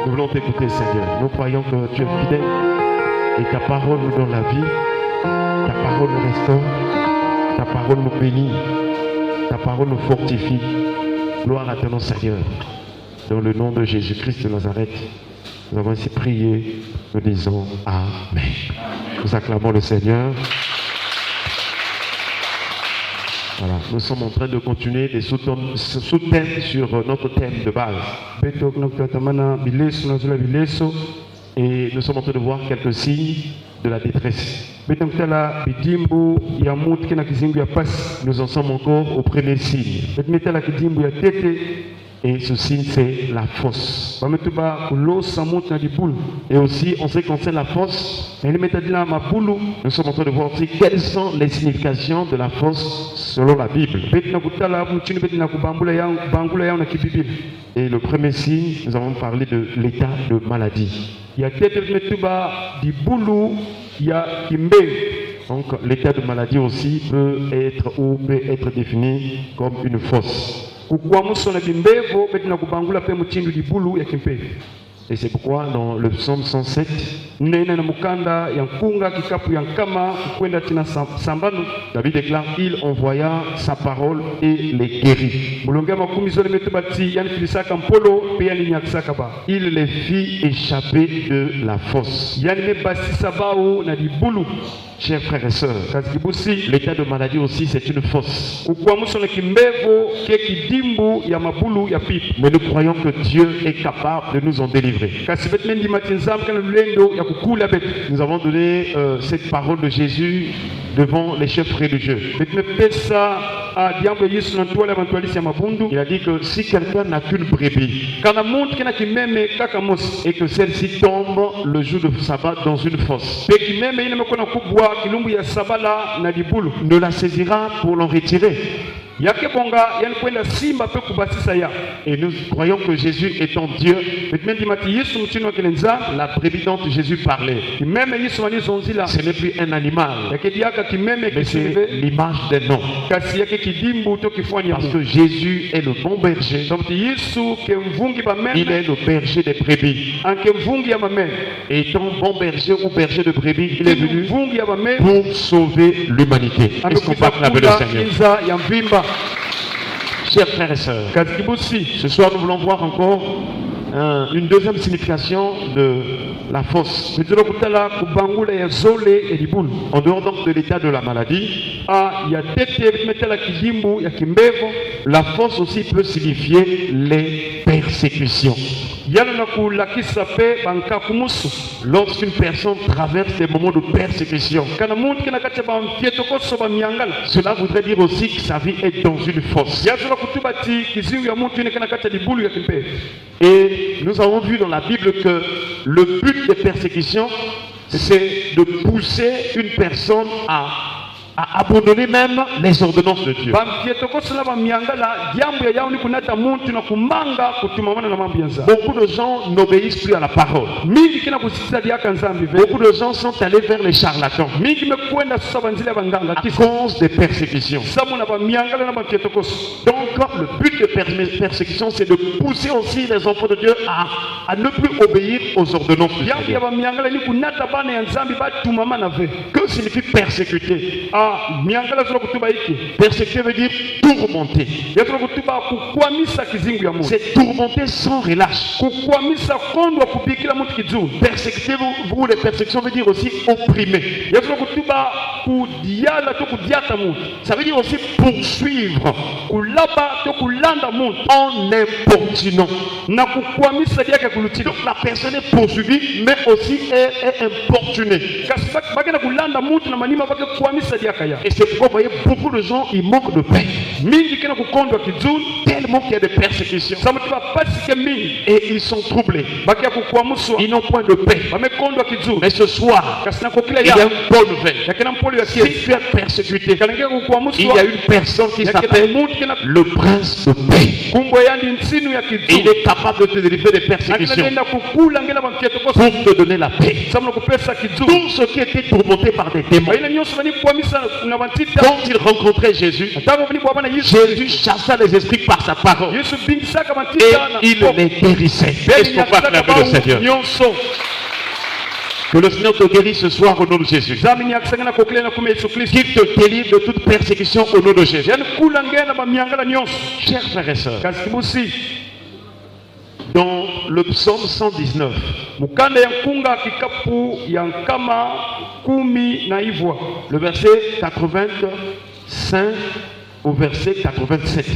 Nous voulons t'écouter, Seigneur. Nous croyons que tu es fidèle et ta parole nous donne la vie, ta parole nous restaure, ta parole nous bénit, ta parole nous fortifie. Gloire à ton nom, Seigneur. Dans le nom de Jésus-Christ de Nazareth, nous avons ainsi prié, nous disons Amen. Nous acclamons le Seigneur. Voilà, nous sommes en train de continuer des sous-thèmes sur notre thème de base. Et nous sommes en train de voir quelques signes de la détresse. Nous en sommes encore au premier signe. Et ce signe, c'est la fosse. Et aussi, en ce qui concerne la fosse, nous sommes en train de voir aussi quelles sont les significations de la fosse selon la Bible. Et le premier signe, nous avons parlé de l'état de maladie. Donc, l'état de maladie aussi peut être défini comme une fosse. Et c'est pourquoi dans le psaume 107, David déclare qu'il envoya sa parole et les guérit. Il les fit échapper de la fosse. Chers frères et sœurs, l'état de maladie aussi c'est une fosse. Mais nous croyons que Dieu est capable de nous en délivrer. Nous avons donné cette parole de Jésus devant les chefs religieux. Il a dit que si quelqu'un n'a qu'une brebis et que celle-ci tombe le jour de sabbat dans une fosse, ne la saisira pour l'en retirer. Et nous croyons que Jésus étant Dieu, la brebis dont Jésus parlait, ce n'est plus un animal, mais c'est l'image d'un homme. Parce que Jésus est le bon berger. Il est le berger des brebis. Et étant bon berger ou berger de brebis, il est venu pour sauver l'humanité. Est-ce qu'on peut acclamer le Seigneur? Chers frères et sœurs, ce soir nous voulons voir encore une deuxième signification de la fosse. En dehors donc de l'état de la maladie, la fosse aussi peut signifier les persécutions. Lorsqu'une personne traverse des moments de persécution, cela voudrait dire aussi que sa vie est dans une fosse. Et nous avons vu dans la Bible que le but des persécutions, c'est de pousser une personne à abandonner même les ordonnances de Dieu. Beaucoup de gens n'obéissent plus à la parole. Beaucoup de gens sont allés vers les charlatans à cause des persécutions. Donc le but de persécution, c'est de pousser aussi les enfants de Dieu à ne plus obéir aux ordonnances de Dieu. Que signifie persécuter? Persécuter veut dire tourmenter. C'est tourmenter sans relâche. Persécuter ou les persécutions veut dire aussi opprimer. Ça veut dire aussi poursuivre en importunant. Donc la personne est poursuivie mais aussi est importunée. Et c'est pourquoi vous voyez beaucoup de gens, ils manquent de paix. Tellement qu'il y a des persécutions. Et ils sont troublés. Ils n'ont point de paix. Mais ce soir, il y a une bonne nouvelle. Si tu es persécuté, il y a une personne qui s'appelle le prince de paix. Et il est capable de te délivrer des persécutions pour te donner la paix. Tout ce qui était tourmenté par des démons, quand il rencontrait Jésus, Jésus chassa les esprits par sa parole. Et il les guérissait. Est-ce qu'on va acclamer le Seigneur? Que le Seigneur te guérisse ce soir au nom de Jésus. Qu'il te délivre de toute persécution au nom de Jésus. Chers frères et sœurs, dans le psaume 119, le verset 85 au verset 87.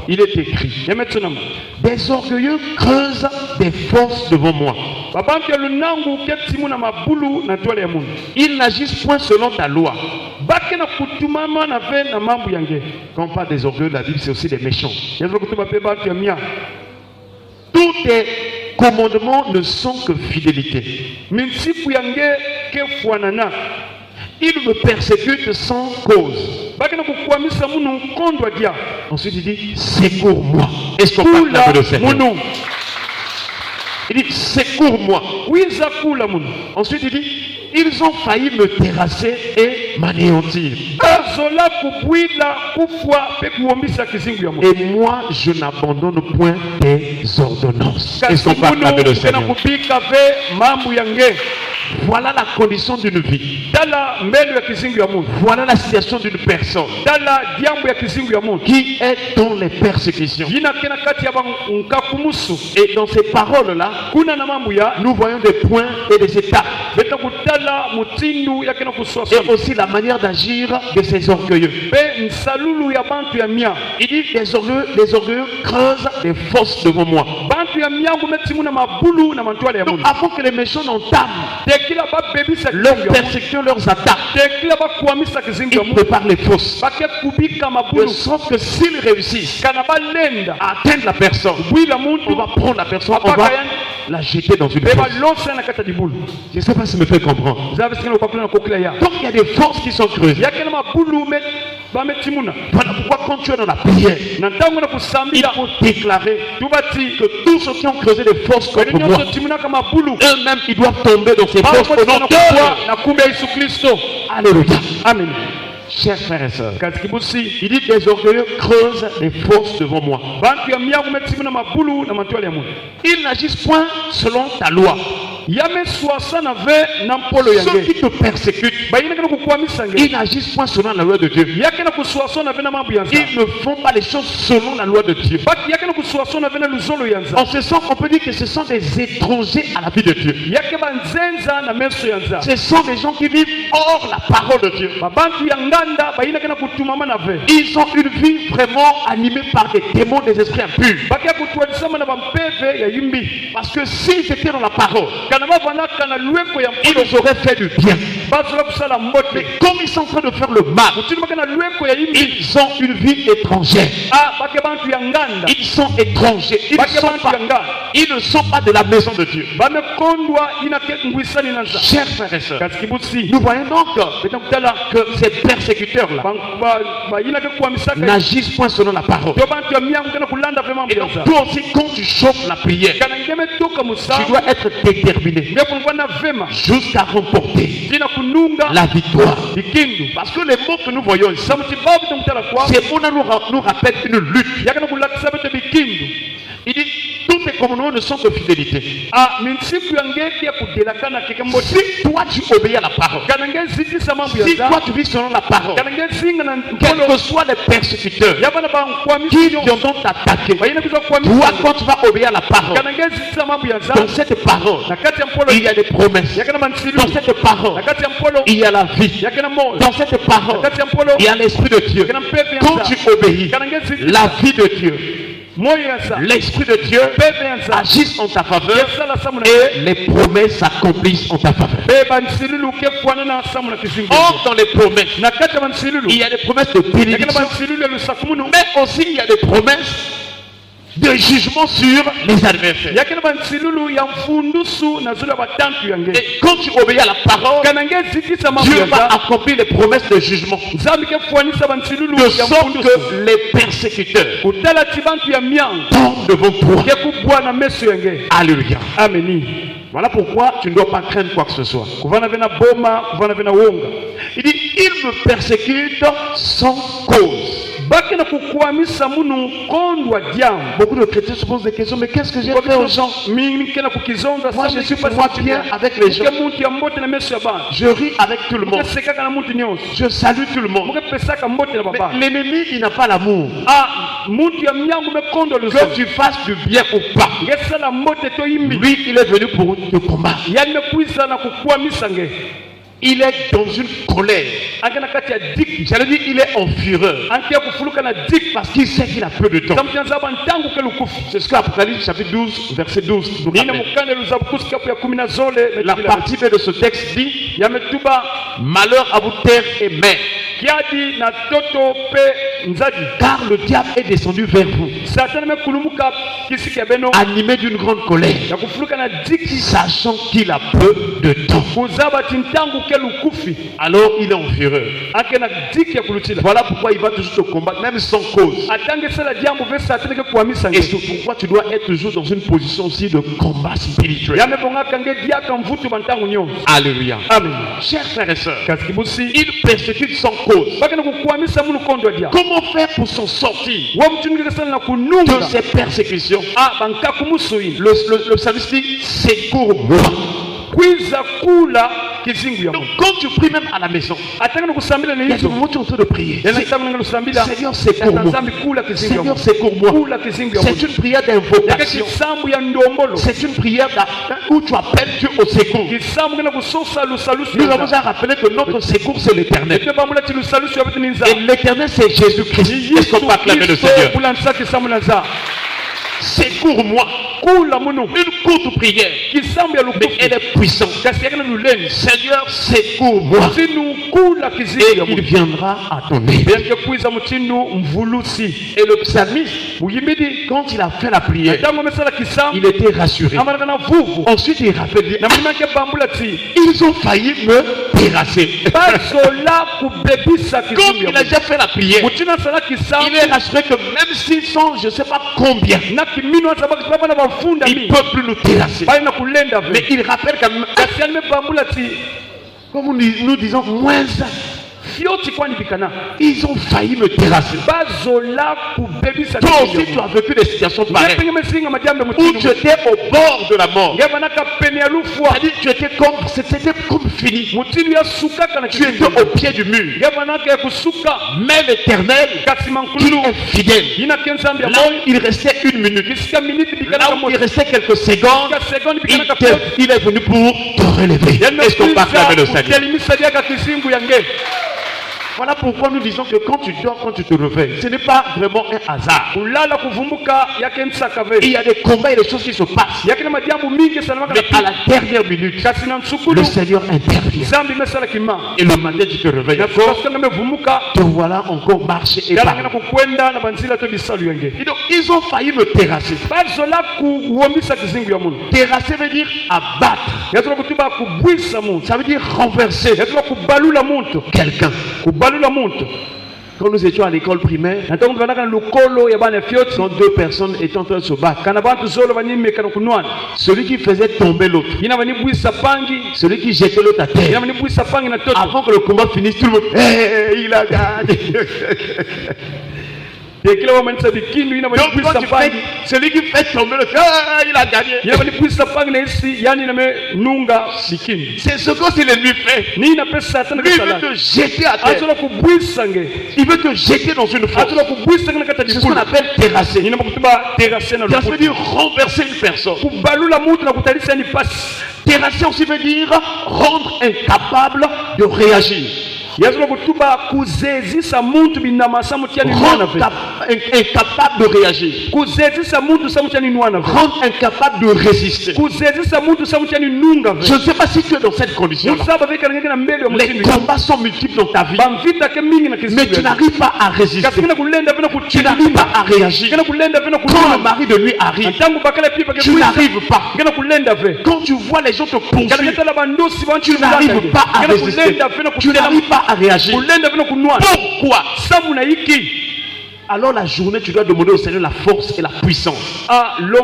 Il est écrit: des orgueilleux creusent des fosses devant moi. Ils n'agissent point selon ta loi. Quand on parle des orgueilleux, la Bible c'est aussi des méchants. Tous tes commandements ne sont que fidélité. Il me persécute sans cause. Ensuite il dit: secours-moi. Est-ce qu'on parle de le Seigneur? Il dit: secours-moi. Ensuite il dit: ils ont failli me terrasser et m'anéantir. Et moi, je n'abandonne point tes ordonnances. Est-ce qu'on parle de le Seigneur? Voilà la condition d'une vie. Voilà la situation d'une personne qui est dans les persécutions. Et dans ces paroles-là, nous voyons des points et des étapes. Et aussi la manière d'agir de ces orgueilleux. Il dit: les orgueilleux creusent des fosses devant moi. Donc avant que les méchants n'entament leurs persécutions, leurs attaques, ils préparent les fosses. De sorte que s'ils réussissent à atteindre la personne, on va prendre la personne, on va la jeter dans une fosse. Je ne sais pas si me fait comprendre. Donc il y a des forces qui sont creusées. Voilà pourquoi quand tu es dans la prière, il faut déclarer que tous ceux qui ont creusé des forces contre moi, eux-mêmes ils doivent tomber dans ces forces au nom de Jésus. Alléluia. Amen. Chers frères et sœurs, il dit: des orgueilleux creusent des fosses devant moi. Ils n'agissent point selon ta loi. Ceux qui te persécutent, ils n'agissent point selon la loi de Dieu. Ils ne font pas les choses selon la loi de Dieu. En ce sens, on peut dire que ce sont des étrangers à la vie de Dieu. Ce sont des gens qui vivent hors la parole de Dieu. Ils ont une vie vraiment animée par des démons, des esprits impurs. Parce que s'ils étaient dans la parole, ils auraient fait du bien. Mais comme ils sont en train de faire le mal, ils ont une vie étrangère. Ils sont étrangers. Ils ne sont pas de la maison de Dieu. Chers frères et sœurs, nous voyons donc que ces persécuteurs-là n'agissent point selon la parole. Et donc toi aussi, quand tu chauffes la prière, tu dois être déterminé jusqu'à remporter la victoire. Parce que les mots que nous voyons ici, ces mots nous rappellent une lutte. Il dit: tous tes commandements ne sont que fidélité. Si toi tu obéis à la parole, si toi tu vis selon la parole, quels que soient les persécuteurs qui viendront t'attaquer, toi quand tu vas obéir à la parole, dans cette parole il y a des promesses. Dans cette parole il y a la vie. Dans cette parole il y a l'Esprit de Dieu. Quand tu obéis, la vie de Dieu, l'Esprit de Dieu agisse en ta faveur et les promesses s'accomplissent en ta faveur. Or, dans les promesses, il y a des promesses de bénédiction, mais aussi il y a des promesses de jugement sur les adversaires. Et quand tu obéis à la parole, Dieu va accomplir les promesses de jugement, de sorte que les persécuteurs tombent devant toi. Alléluia. Amen. Voilà pourquoi tu ne dois pas craindre quoi que ce soit. Il dit: ils me persécutent sans cause. Beaucoup de chrétiens se posent des questions, mais qu'est-ce que j'ai fait aux gens? Moi je suis pas bien avec les gens. Je ris avec tout le monde. Je salue tout le monde. Mais l'ennemi, il n'a pas l'amour. Que tu fasses du bien ou pas, lui il est venu pour te combattre. Il est dans une colère. J'allais dire, il est en fureur. Parce qu'il sait qu'il a peu de temps. C'est ce qu'Apocalypse chapitre 12, verset 12 nous rappelle. La partie B de ce texte dit: malheur à vous terre et mer, car le diable est descendu vers vous, animé d'une grande colère, sachant qu'il a peu de temps. Alors il est en fureur. Voilà pourquoi il va toujours te combattre, même sans cause. Et c'est pourquoi tu dois être toujours dans une position aussi de combat spirituel. Alléluia. Amen. Chers frères et sœurs, il persécute sans cause. Comment faire pour s'en sortir de ces persécutions? Le psalmiste dit: secours-moi. Donc quand tu pries même à la maison, il y a des moments où tu es en train de prier. Seigneur, secours-moi. Seigneur, secours-moi. C'est une prière d'invocation. C'est une prière où tu appelles Dieu au secours. Nous avons à rappeler que notre secours c'est l'éternel. Et l'éternel c'est Jésus-Christ. Est-ce qu'on peut acclamer le Seigneur? Secours-moi. Une courte prière, mais elle est puissante. Seigneur, secours-moi. Et il viendra à ton aide. Et le psalmiste, quand il a fait la prière, il était rassuré. Ensuite il rappelle: ils ont failli me terrasser. Comme il a déjà fait la prière, il est rassuré que même s'ils sont je ne sais pas combien, il ne peut plus nous terrasser. Mais il rappelle quand même, comme nous disons, moins. Ils ont failli me terrasser. Toi aussi tu as vécu des situations pareilles où tu étais au bord de la mort. C'est-à-dire c'était comme fini. Tu étais au pied du mur. Mais l'Éternel, il est fidèle. Là où il restait une minute, là où il restait quelques secondes, il est venu pour te relever. Est-ce qu'on peut acclamer le Seigneur? Voilà pourquoi nous disons que quand tu dors, quand tu te réveilles, ce n'est pas vraiment un hasard. Et il y a des combats et des choses qui se passent. Mais à la dernière minute, le Seigneur intervient. Et le matin, tu te réveilles. Te voilà encore marcher et parler. Et donc, ils ont failli me terrasser. Terrasser veut dire abattre. Ça veut dire renverser quelqu'un. Quand nous étions à l'école primaire, quand deux personnes étaient en train de se battre, celui qui faisait tomber l'autre, celui qui jetait l'autre à terre, avant que le combat finisse, tout le monde: il a gagné. Donc quand tu fais, celui qui fait tomber le cœur, il a gagné. C'est ce que c'est l'ennemi fait. Lui, il veut te jeter à terre. Il veut te jeter dans une fosse. C'est ce qu'on appelle terrasser. Terrasser veut dire renverser une personne. Terrasser aussi veut dire rendre incapable de réagir. Rendre incapable de réagir. Rendre incapable de résister. Je ne sais pas si tu es dans cette condition. Les combats sont multiples dans ta vie, mais tu n'arrives pas à résister. Tu n'arrives pas à réagir. Quand le mari de lui arrive, tu n'arrives pas. Quand tu vois les gens te poursuivre, tu n'arrives pas à résister. Tu n'arrives pas à réagir. Pourquoi? Alors la journée, tu dois demander au Seigneur la force et la puissance. Le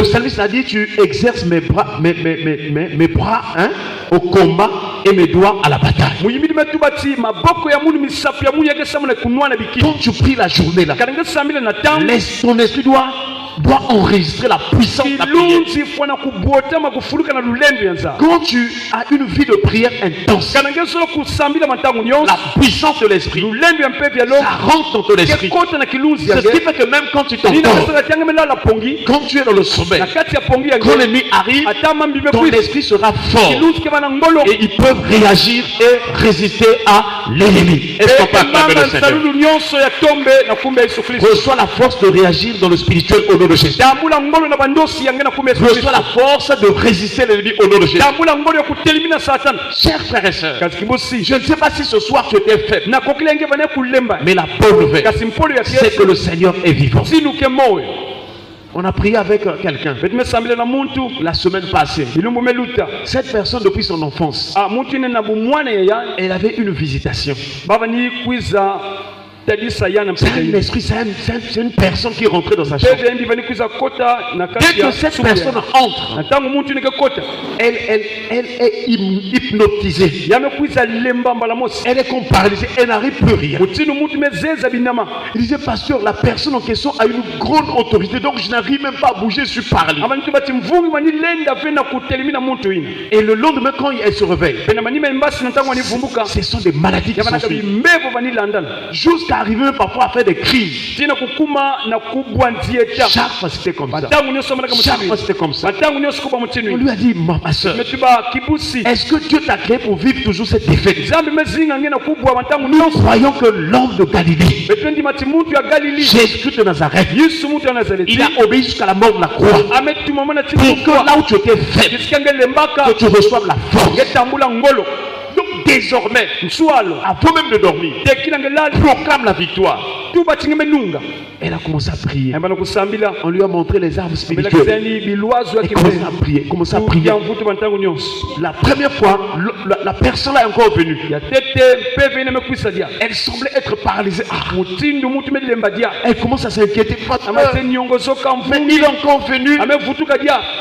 psalmiste a dit: tu exerces mes bras, mes bras au combat et mes doigts à la bataille. Quand tu pries la journée là, laisse ton esprit doit enregistrer la puissance de la prière. Quand tu as une vie de prière intense, la puissance de l'esprit, ça rentre dans ton esprit. C'est ce qui fait que même quand tu t'endors, quand tu es dans le sommeil, quand l'ennemi arrive, ton esprit sera fort et ils peuvent réagir et résister à l'ennemi. Est-ce qu'on peut acclamer le Seigneur? Reçois la force de réagir dans le spirituel au nom de Jésus. Reçois la force de résister l'ennemi au nom de Jésus. Chers frères et sœurs, je ne sais pas si ce soir tu étais faible, mais la bonne nouvelle, c'est que le Seigneur est vivant. On a prié avec quelqu'un la semaine passée. Cette personne, depuis son enfance, elle avait une visitation. C'est un esprit, c'est une personne qui est rentrée dans sa chambre. Dès que cette personne entre, elle est hypnotisée. Elle est comme paralysée, elle n'arrive plus rien. Il disait, pasteur, la personne en question a une grande autorité, donc je n'arrive même pas à bouger, je suis paralysé. Et le lendemain, quand elle se réveille, ce sont des maladies qui sont suivies. Jusqu'à arriver parfois à faire des crises. Chaque fois c'était comme ça. Chaque fois c'était comme ça. On lui a dit, ma soeur, est-ce que Dieu t'a créé pour vivre toujours cette défaite? Nous croyons que l'homme de Galilée, Jésus de Nazareth, il a obéi jusqu'à la mort de la croix. Pour que là où tu étais faible, que tu reçoives la force. Donc désormais, avant même de dormir, proclame la victoire. Elle a commencé à prier. On lui a montré les armes spirituelles. Elle commence à prier. La première fois, la personne est encore venue. Elle semblait être paralysée. Elle commence à s'inquiéter. Mais il est encore venu.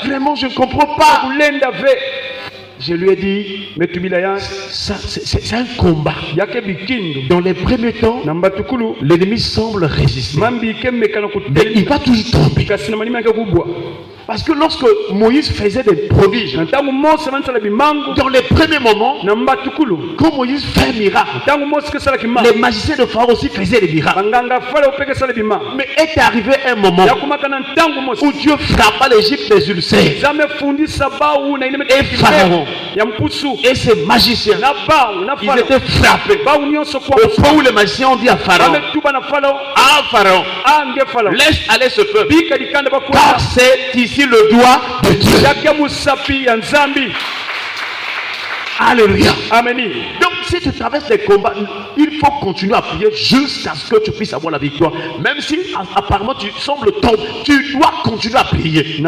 Vraiment, je ne comprends pas. Je lui ai dit, c'est un combat. Dans les premiers temps, l'ennemi semble résister. Mais il va toujours tomber. Parce que lorsque Moïse faisait des prodiges, dans les premiers moments, quand Moïse fait un miracle, les magiciens de Pharaon aussi faisaient des miracles. Mais est arrivé un moment où Dieu frappa l'Égypte des ulcères. Et Pharaon et ses magiciens, ils étaient frappés. Au point où les magiciens ont dit à Pharaon, laisse aller ce peuple, car c'est ici le doigt de Dieu. Alléluia. Amen. Donc si tu traverses les combats, il faut continuer à prier jusqu'à ce que tu puisses avoir la victoire. Même si apparemment tu sembles tomber, tu dois continuer à prier.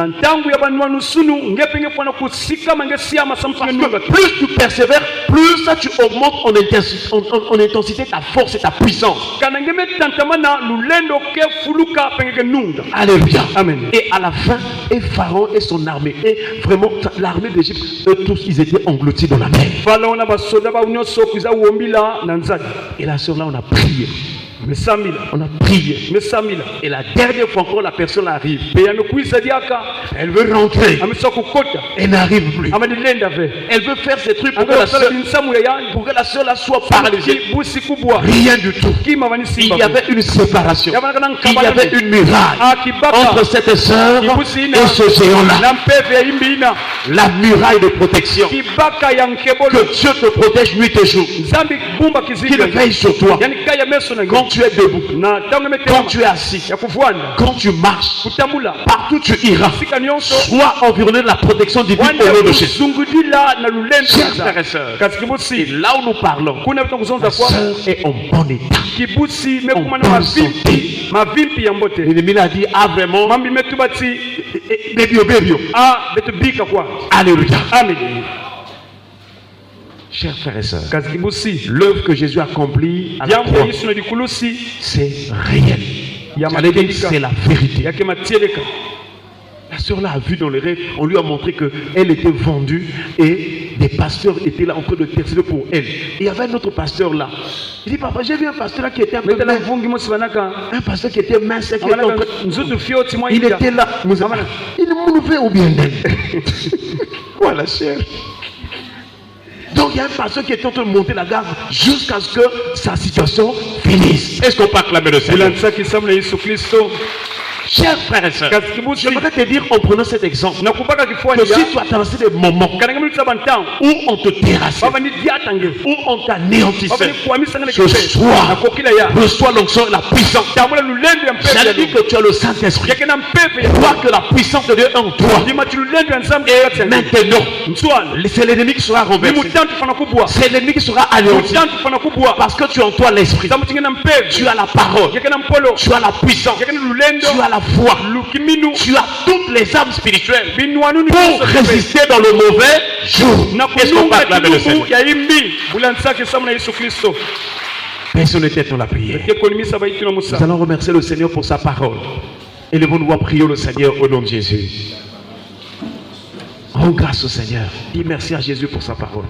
Plus tu persévères, plus tu augmentes en intensité ta force et ta puissance. Alléluia. Amen. Et à la fin, et Pharaon et son armée, et vraiment l'armée d'Égypte, eux tous, ils étaient engloutis dans la mer. Et la sœur là, on a prié. On a prié. Et la dernière fois encore, la personne arrive. Elle veut rentrer. Elle n'arrive plus. Elle veut faire ces trucs pour que la sœur là soit paralysée. Rien du tout. Il y avait une séparation. Il y avait une muraille entre cette sœur et ce géant là. La muraille de protection. Que Dieu te protège nuit et jour. Qu'il veille sur toi. Quand tu es debout, quand tu es assis, quand tu marches, partout tu iras, sois environné de la protection divine au nom de Jésus. Chers frères et sœurs, et là où nous parlons, la sœur est en bon état, en bonne santé. L'ennemi a dit, ah vraiment, alléluia. Amen. Chers frères et sœurs, l'œuvre que Jésus a accomplie à la croix, c'est réel. C'est la vérité. La sœur là a vu dans les rêves, on lui a montré qu'elle était vendue et des pasteurs étaient là en train de intercéder pour elle. Et il y avait un autre pasteur là. Il dit, papa, j'ai vu un pasteur là qui était un peu mince. Un pasteur qui était mince. Qui était il était là. Il nous fait ou bien voilà, cher. Donc il y a un pasteur qui était en train de monter la garde jusqu'à ce que sa situation finisse. Est-ce qu'on peut acclamer le Seigneur? Chers frères et sœurs, j'aimerais te dire en prenant cet exemple que si tu as traversé des moments où on te terrassait, où on t'anéantissait, ce soir, reçois l'onction et la puissance. J'allais dire que tu as le Saint-Esprit. Crois que la puissance de Dieu est en toi. Et maintenant, c'est l'ennemi qui sera renversé. C'est l'ennemi qui sera anéanti. Parce que tu as en toi l'esprit. Tu as la parole. Tu as la puissance. Tu as la foi. Tu as toutes les armes spirituelles pour résister dans le mauvais jour. Est-ce qu'on va acclamer le Seigneur? Baissons les têtes dans la prière. Nous allons remercier le Seigneur pour sa parole. Élevons-nous à prier le Seigneur au nom de Jésus. Rends grâce au Seigneur. Dis merci à Jésus pour sa parole.